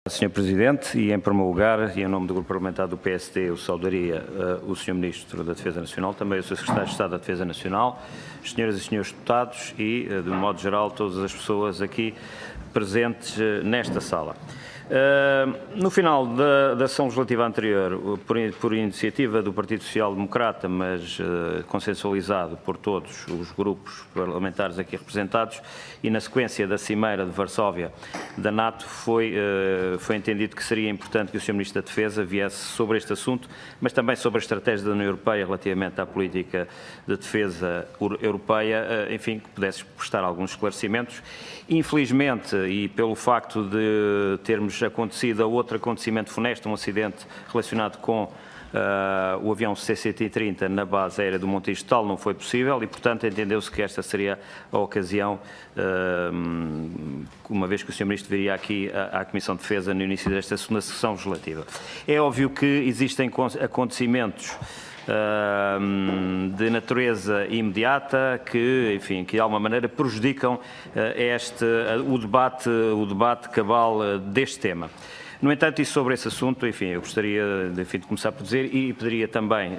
Sr. Presidente, e em primeiro lugar, e em nome do Grupo Parlamentar do PSD, eu saudaria o Sr. Ministro da Defesa Nacional, também o Sr. Secretário de Estado da Defesa Nacional, as senhoras e senhores deputados e, de um modo geral, todas as pessoas aqui presentes nesta sala. No final da ação legislativa anterior, por iniciativa do Partido Social Democrata, mas consensualizado por todos os grupos parlamentares aqui representados, e na sequência da Cimeira de Varsóvia da NATO, foi entendido que seria importante que o Sr. Ministro da Defesa viesse sobre este assunto, mas também sobre a estratégia da União Europeia relativamente à política de defesa europeia, enfim, que pudesse prestar alguns esclarecimentos. Infelizmente, e pelo facto de termos acontecido outro acontecimento funesto, um acidente relacionado com o avião CC-30 na base aérea do Montijo, tal não foi possível e, portanto, entendeu-se que esta seria a ocasião, uma vez que o Sr. Ministro viria aqui à Comissão de Defesa no início desta segunda sessão legislativa. É óbvio que existem acontecimentos de natureza imediata que, enfim, que de alguma maneira prejudicam o debate cabal deste tema. No entanto, e sobre esse assunto, enfim, eu gostaria de começar por dizer e pediria também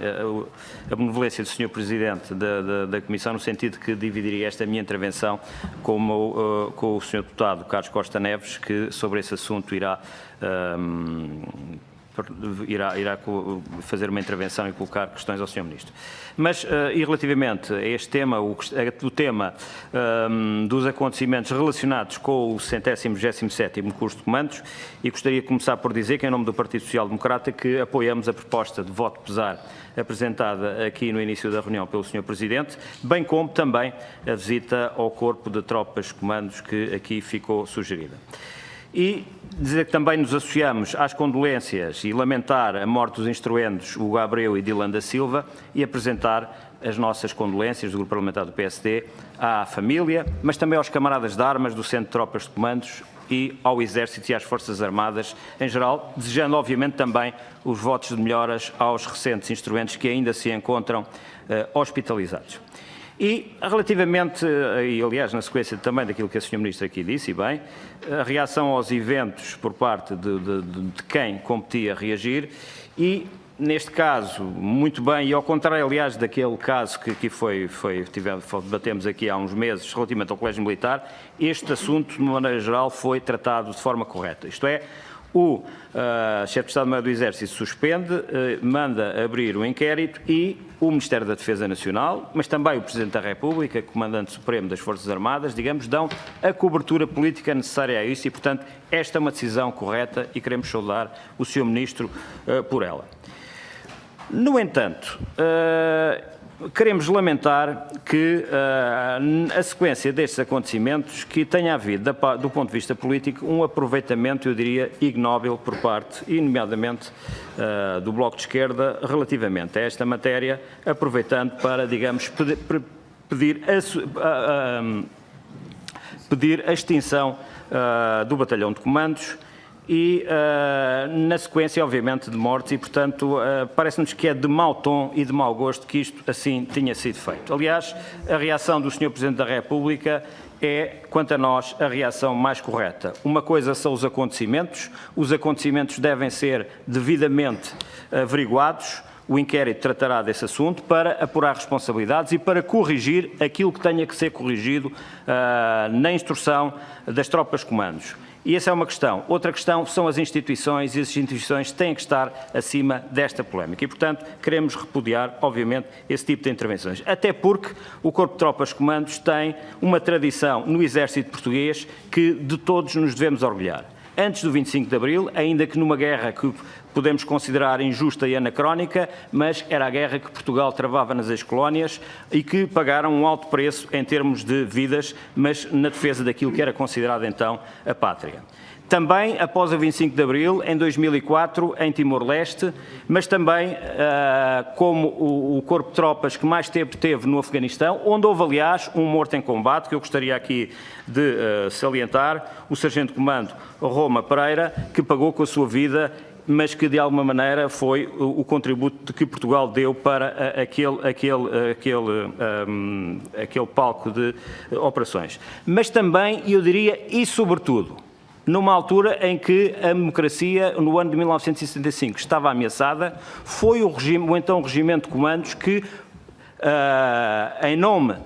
a benevolência do Sr. Presidente da Comissão, no sentido que dividiria esta minha intervenção com o Sr. Deputado Carlos Costa Neves, que sobre esse assunto irá fazer uma intervenção e colocar questões ao Sr. Ministro. Mas, e relativamente a este tema, o tema dos acontecimentos relacionados com o 127º curso de comandos, e gostaria de começar por dizer que, em nome do Partido Social Democrata, que apoiamos a proposta de voto pesar apresentada aqui no início da reunião pelo Sr. Presidente, bem como também a visita ao Corpo de Tropas de Comandos que aqui ficou sugerida. E dizer que também nos associamos às condolências e lamentar a morte dos instruendos Hugo Abreu e Dylan da Silva e apresentar as nossas condolências do Grupo Parlamentar do PSD à família, mas também aos camaradas de armas do Centro de Tropas de Comandos e ao Exército e às Forças Armadas em geral, desejando obviamente também os votos de melhoras aos recentes instrumentos que ainda se encontram hospitalizados. E relativamente, e aliás na sequência também daquilo que a Sr. Ministro aqui disse, e bem, a reação aos eventos por parte de quem competia reagir e, neste caso, muito bem, e ao contrário, aliás, daquele caso que aqui debatemos aqui há uns meses relativamente ao Colégio Militar, este assunto, de uma maneira geral, foi tratado de forma correta. Isto é, o Chefe de Estado-Maior do Exército suspende, manda abrir o inquérito e o Ministério da Defesa Nacional, mas também o Presidente da República, Comandante Supremo das Forças Armadas, digamos, dão a cobertura política necessária a isso e, portanto, esta é uma decisão correta e queremos saudar o Sr. Ministro por ela. No entanto, queremos lamentar que a sequência destes acontecimentos que tenha havido, do ponto de vista político, um aproveitamento, eu diria, ignóbil por parte, e nomeadamente do Bloco de Esquerda, relativamente a esta matéria, aproveitando para, digamos, pedir a extinção do batalhão de comandos, e na sequência, obviamente, de mortes e, portanto, parece-nos que é de mau tom e de mau gosto que isto assim tinha sido feito. Aliás, a reação do Sr. Presidente da República é, quanto a nós, a reação mais correta. Uma coisa são os acontecimentos devem ser devidamente averiguados, o inquérito tratará desse assunto para apurar responsabilidades e para corrigir aquilo que tenha que ser corrigido na instrução das tropas de comandos. E essa é uma questão. Outra questão são as instituições e as instituições têm que estar acima desta polémica. E, portanto, queremos repudiar, obviamente, esse tipo de intervenções. Até porque o Corpo de Tropas de Comandos tem uma tradição no Exército Português que de todos nos devemos orgulhar. Antes do 25 de Abril, ainda que numa guerra que podemos considerar injusta e anacrónica, mas era a guerra que Portugal travava nas ex-colónias e que pagaram um alto preço em termos de vidas, mas na defesa daquilo que era considerado então a pátria. Também após o 25 de Abril, em 2004, em Timor-Leste, mas também como o Corpo de Tropas que mais tempo teve no Afeganistão, onde houve, aliás, um morto em combate, que eu gostaria aqui de salientar, o Sargento-Comando Roma Pereira, que pagou com a sua vida, mas que de alguma maneira foi o contributo que Portugal deu para aquele palco de operações. Mas também, eu diria, e sobretudo, numa altura em que a democracia, no ano de 1975, estava ameaçada. Foi o então regimento de comandos que, em nome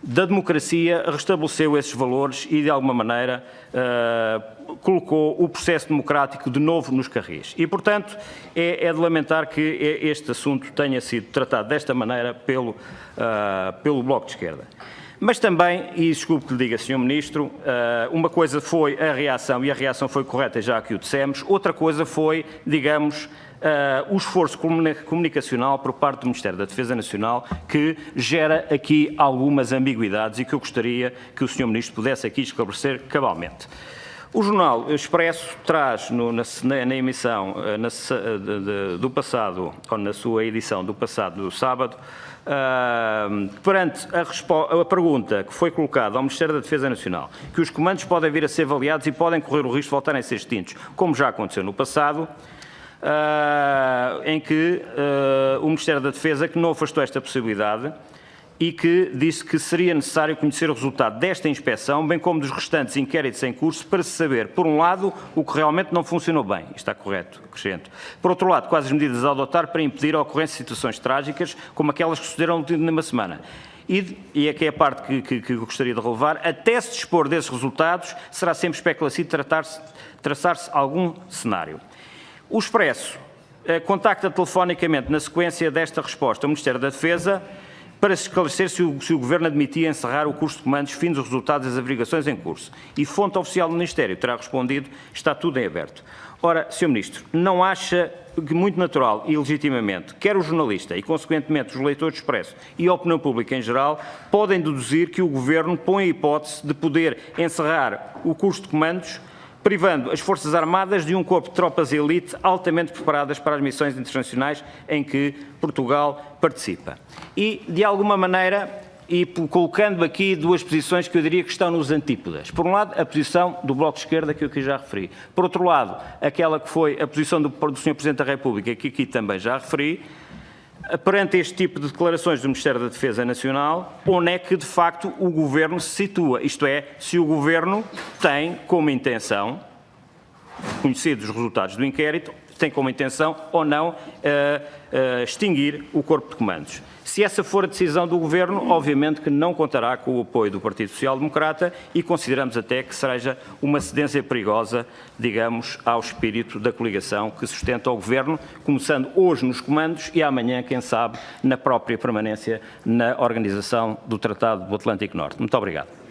da democracia, restabeleceu esses valores e, de alguma maneira, colocou o processo democrático de novo nos carris. E, portanto, é de lamentar que este assunto tenha sido tratado desta maneira pelo Bloco de Esquerda. Mas também, e desculpe que lhe diga, Sr. Ministro, uma coisa foi a reação, e a reação foi correta, já que o dissemos, outra coisa foi, digamos, o esforço comunicacional por parte do Ministério da Defesa Nacional, que gera aqui algumas ambiguidades e que eu gostaria que o Sr. Ministro pudesse aqui esclarecer cabalmente. O Jornal Expresso traz na emissão do passado, ou na sua edição do passado sábado, perante a pergunta que foi colocada ao Ministério da Defesa Nacional, que os comandos podem vir a ser avaliados e podem correr o risco de voltarem a ser extintos, como já aconteceu no passado, em que o Ministério da Defesa que não afastou esta possibilidade e que disse que seria necessário conhecer o resultado desta inspeção, bem como dos restantes inquéritos em curso, para se saber, por um lado, o que realmente não funcionou bem. Isto está correto, acrescento. Por outro lado, quais as medidas a adotar para impedir a ocorrência de situações trágicas, como aquelas que sucederam numa semana. E aqui é a parte que eu gostaria de relevar, até se dispor desses resultados, será sempre especulativo traçar-se algum cenário. O Expresso contacta telefonicamente, na sequência desta resposta, o Ministério da Defesa para se esclarecer se o Governo admitia encerrar o curso de comandos fim dos resultados das averiguações em curso. E fonte oficial do Ministério terá respondido, está tudo em aberto. Ora, Sr. Ministro, não acha que muito natural e legitimamente, quer o jornalista e, consequentemente, os leitores do Expresso e a opinião pública em geral, podem deduzir que o Governo põe a hipótese de poder encerrar o curso de comandos, privando as Forças Armadas de um corpo de tropas de elite altamente preparadas para as missões internacionais em que Portugal participa. E, de alguma maneira, e colocando aqui duas posições que eu diria que estão nos antípodas. Por um lado, a posição do Bloco de Esquerda, que eu aqui já referi. Por outro lado, aquela que foi a posição do Sr. Presidente da República, que aqui também já referi. Perante este tipo de declarações do Ministério da Defesa Nacional, onde é que, de facto, o Governo se situa? Isto é, se o Governo tem como intenção, conhecidos os resultados do inquérito, tem como intenção ou não extinguir o corpo de comandos. Se essa for a decisão do Governo, obviamente que não contará com o apoio do Partido Social Democrata e consideramos até que seja uma cedência perigosa, digamos, ao espírito da coligação que sustenta o Governo, começando hoje nos comandos e amanhã, quem sabe, na própria permanência na organização do Tratado do Atlântico Norte. Muito obrigado.